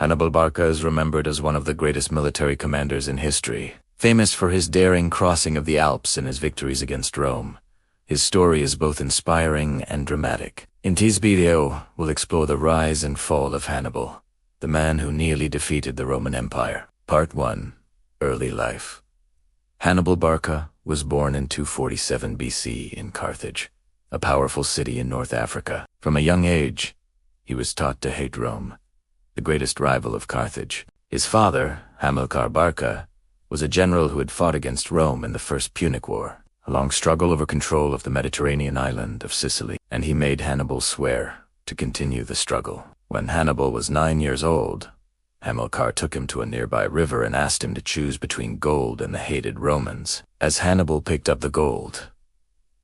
Hannibal Barca is remembered as one of the greatest military commanders in history, famous for his daring crossing of the Alps and his victories against Rome. His story is both inspiring and dramatic. In this video, we'll explore the rise and fall of Hannibal, the man who nearly defeated the Roman Empire. Part 1. Early life. Hannibal Barca was born in 247 BC in Carthage, a powerful city in North Africa. From a young age, he was taught to hate Rome, the greatest rival of Carthage. His father, Hamilcar Barca, was a general who had fought against Rome in the First Punic War, a long struggle over control of the Mediterranean island of Sicily, and he made Hannibal swear to continue the struggle. When Hannibal was 9 years old, Hamilcar took him to a nearby river and asked him to choose between gold and the hated Romans. As Hannibal picked up the gold,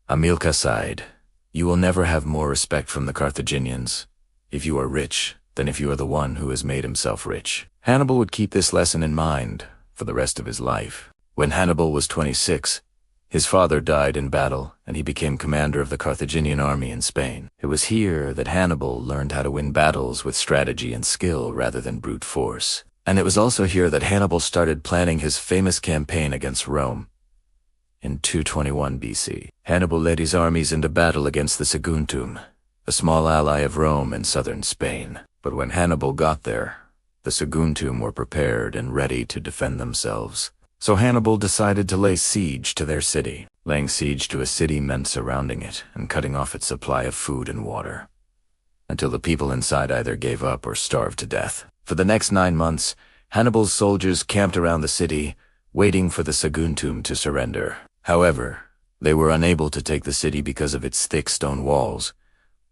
Hamilcar sighed, "You will never have more respect from the Carthaginians if you are rich than if you are the one who has made himself rich." Hannibal would keep this lesson in mind for the rest of his life. When Hannibal was 26, his father died in battle, and he became commander of the Carthaginian army in Spain. It was here that Hannibal learned how to win battles with strategy and skill rather than brute force. And it was also here that Hannibal started planning his famous campaign against Rome. In 221 BC, Hannibal led his armies into battle against the Saguntum, a small ally of Rome in southern Spain. But when Hannibal got there, the Saguntum were prepared and ready to defend themselves. So Hannibal decided to lay siege to their city. Laying siege to a city meant surrounding it and cutting off its supply of food and water, until the people inside either gave up or starved to death. For the next 9 months, Hannibal's soldiers camped around the city, waiting for the Saguntum to surrender. However, they were unable to take the city because of its thick stone walls,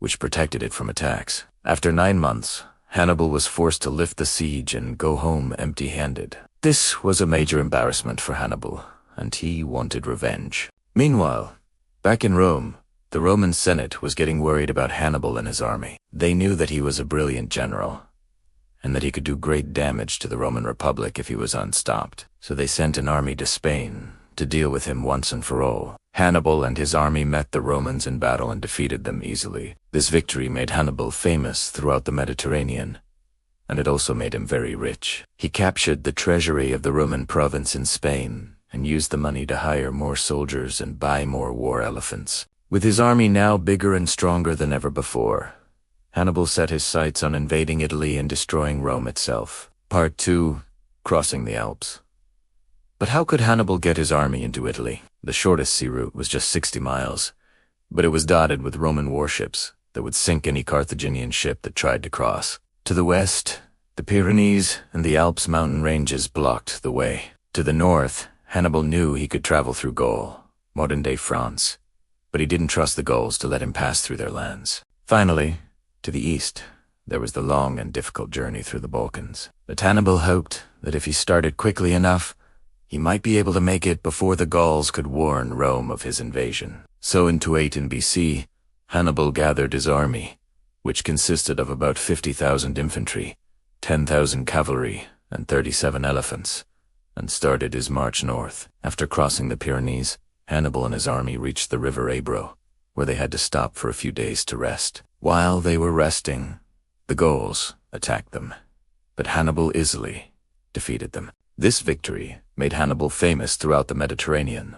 which protected it from attacks. After 9 months, Hannibal was forced to lift the siege and go home empty-handed. This was a major embarrassment for Hannibal, and he wanted revenge. Meanwhile, back in Rome, the Roman Senate was getting worried about Hannibal and his army. They knew that he was a brilliant general, and that he could do great damage to the Roman Republic if he was unstopped. So they sent an army to Spain to deal with him once and for all. Hannibal and his army met the Romans in battle and defeated them easily. This victory made Hannibal famous throughout the Mediterranean, and it also made him very rich. He captured the treasury of the Roman province in Spain and used the money to hire more soldiers and buy more war elephants. With his army now bigger and stronger than ever before, Hannibal set his sights on invading Italy and destroying Rome itself. Part 2. Crossing the Alps. But how could Hannibal get his army into Italy? The shortest sea route was just 60 miles, but it was dotted with Roman warships that would sink any Carthaginian ship that tried to cross. To the west, the Pyrenees and the Alps mountain ranges blocked the way. To the north, Hannibal knew he could travel through Gaul, modern-day France, but he didn't trust the Gauls to let him pass through their lands. Finally, to the east, there was the long and difficult journey through the Balkans. But Hannibal hoped that if he started quickly enough, he might be able to make it before the Gauls could warn Rome of his invasion. So in 218 BC, Hannibal gathered his army, which consisted of about 50,000 infantry, 10,000 cavalry, and 37 elephants, and started his march north. After crossing the Pyrenees, Hannibal and his army reached the river Ebro, where they had to stop for a few days to rest. While they were resting, the Gauls attacked them, but Hannibal easily defeated them. This victory made Hannibal famous throughout the Mediterranean,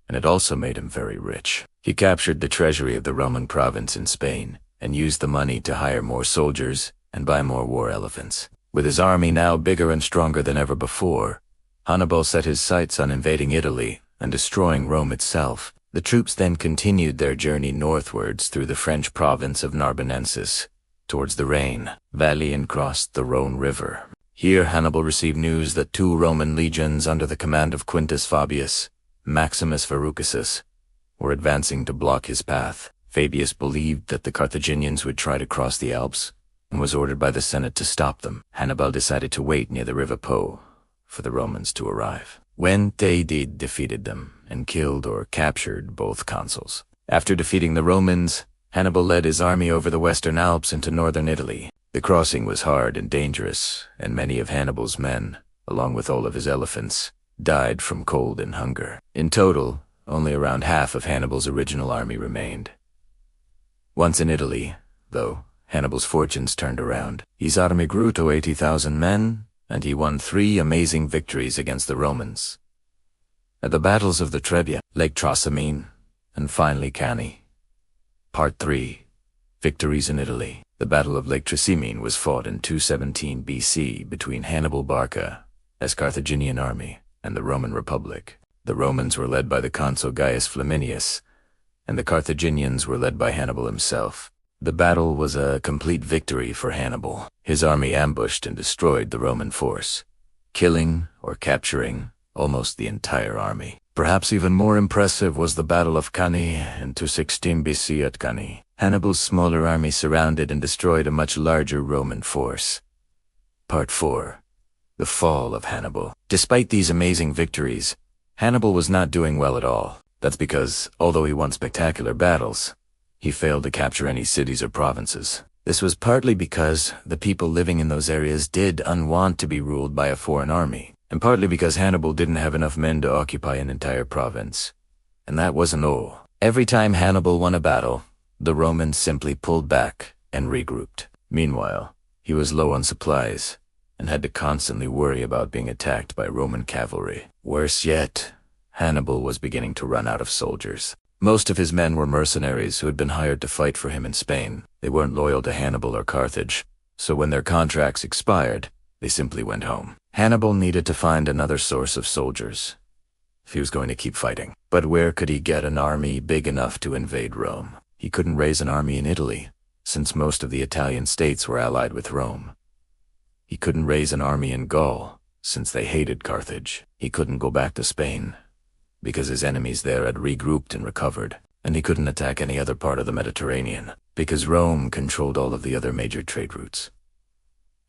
and it also made him very rich. He captured the treasury of the Roman province in Spain and used the money to hire more soldiers and buy more war elephants. With his army now bigger and stronger than ever before, Hannibal set his sights on invading Italy and destroying Rome itself. The troops then continued their journey northwards through the French province of Narbonensis, towards the Rhine valley, and crossed the Rhone River. Here Hannibal received news that 2 Roman legions under the command of Quintus Fabius, Maximus Verrucus, were advancing to block his path. Fabius believed that the Carthaginians would try to cross the Alps and was ordered by the Senate to stop them. Hannibal decided to wait near the river Po for the Romans to arrive. When they did, defeated them and killed or captured both consuls. After defeating the Romans, Hannibal led his army over the Western Alps into northern Italy. The crossing was hard and dangerous, and many of Hannibal's men, along with all of his elephants, died from cold and hunger. In total, only around half of Hannibal's original army remained. Once in Italy, though, Hannibal's fortunes turned around. His army grew to 80,000 men, and he won 3 amazing victories against the Romans. At the battles of the Trebia, Lake Trasimene, and finally Cannae. Part 3. Victories in Italy. The Battle of Lake Trasimene was fought in 217 BC between Hannibal Barca, as Carthaginian army, and the Roman Republic. The Romans were led by the consul Gaius Flaminius, and the Carthaginians were led by Hannibal himself. The battle was a complete victory for Hannibal. His army ambushed and destroyed the Roman force, killing or capturing almost the entire army. Perhaps even more impressive was the Battle of Cannae in 216 BC at Cannae. Hannibal's smaller army surrounded and destroyed a much larger Roman force. Part 4. The Fall of Hannibal. Despite these amazing victories, Hannibal was not doing well at all. That's because, although he won spectacular battles, he failed to capture any cities or provinces. This was partly because the people living in those areas did unwant to be ruled by a foreign army, and partly because Hannibal didn't have enough men to occupy an entire province. And that wasn't all. Every time Hannibal won a battle, the Romans simply pulled back and regrouped. Meanwhile, he was low on supplies and had to constantly worry about being attacked by Roman cavalry. Worse yet, Hannibal was beginning to run out of soldiers. Most of his men were mercenaries who had been hired to fight for him in Spain. They weren't loyal to Hannibal or Carthage, so when their contracts expired, they simply went home. Hannibal needed to find another source of soldiers if he was going to keep fighting. But where could he get an army big enough to invade Rome? He couldn't raise an army in Italy, since most of the Italian states were allied with Rome. He couldn't raise an army in Gaul, since they hated Carthage. He couldn't go back to Spain, because his enemies there had regrouped and recovered. And he couldn't attack any other part of the Mediterranean, because Rome controlled all of the other major trade routes.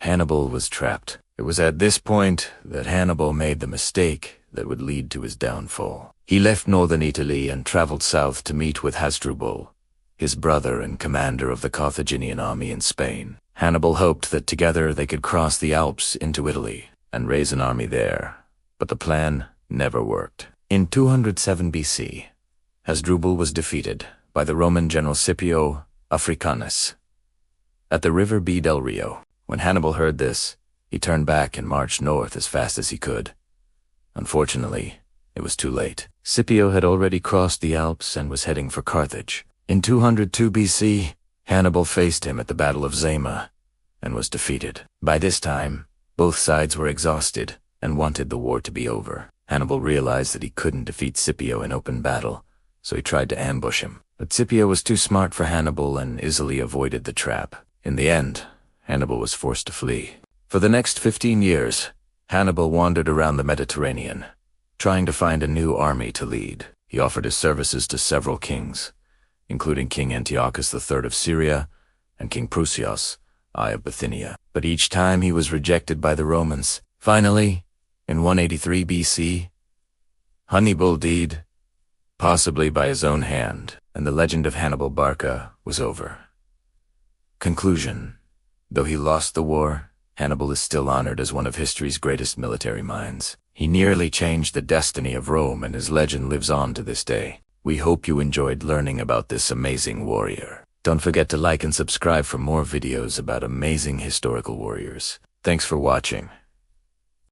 Hannibal was trapped. It was at this point that Hannibal made the mistake that would lead to his downfall. He left northern Italy and traveled south to meet with Hasdrubal, his brother and commander of the Carthaginian army in Spain. Hannibal hoped that together they could cross the Alps into Italy and raise an army there, but the plan never worked. In 207 BC, Hasdrubal was defeated by the Roman general Scipio Africanus at the river B del Rio. When Hannibal heard this, he turned back and marched north as fast as he could. Unfortunately, it was too late. Scipio had already crossed the Alps and was heading for Carthage. In 202 BC, Hannibal faced him at the Battle of Zama and was defeated. By this time, both sides were exhausted and wanted the war to be over. Hannibal realized that he couldn't defeat Scipio in open battle, so he tried to ambush him. But Scipio was too smart for Hannibal and easily avoided the trap. In the end, Hannibal was forced to flee. For the next 15 years, Hannibal wandered around the Mediterranean, trying to find a new army to lead. He offered his services to several kings, including King Antiochus III of Syria and King Prusias I of Bithynia. But each time he was rejected by the Romans. Finally, in 183 BC, Hannibal died, possibly by his own hand, and the legend of Hannibal Barca was over. Conclusion. Though he lost the war, Hannibal is still honored as one of history's greatest military minds. He nearly changed the destiny of Rome, and his legend lives on to this day. We hope you enjoyed learning about this amazing warrior. Don't forget to like and subscribe for more videos about amazing historical warriors. Thanks for watching.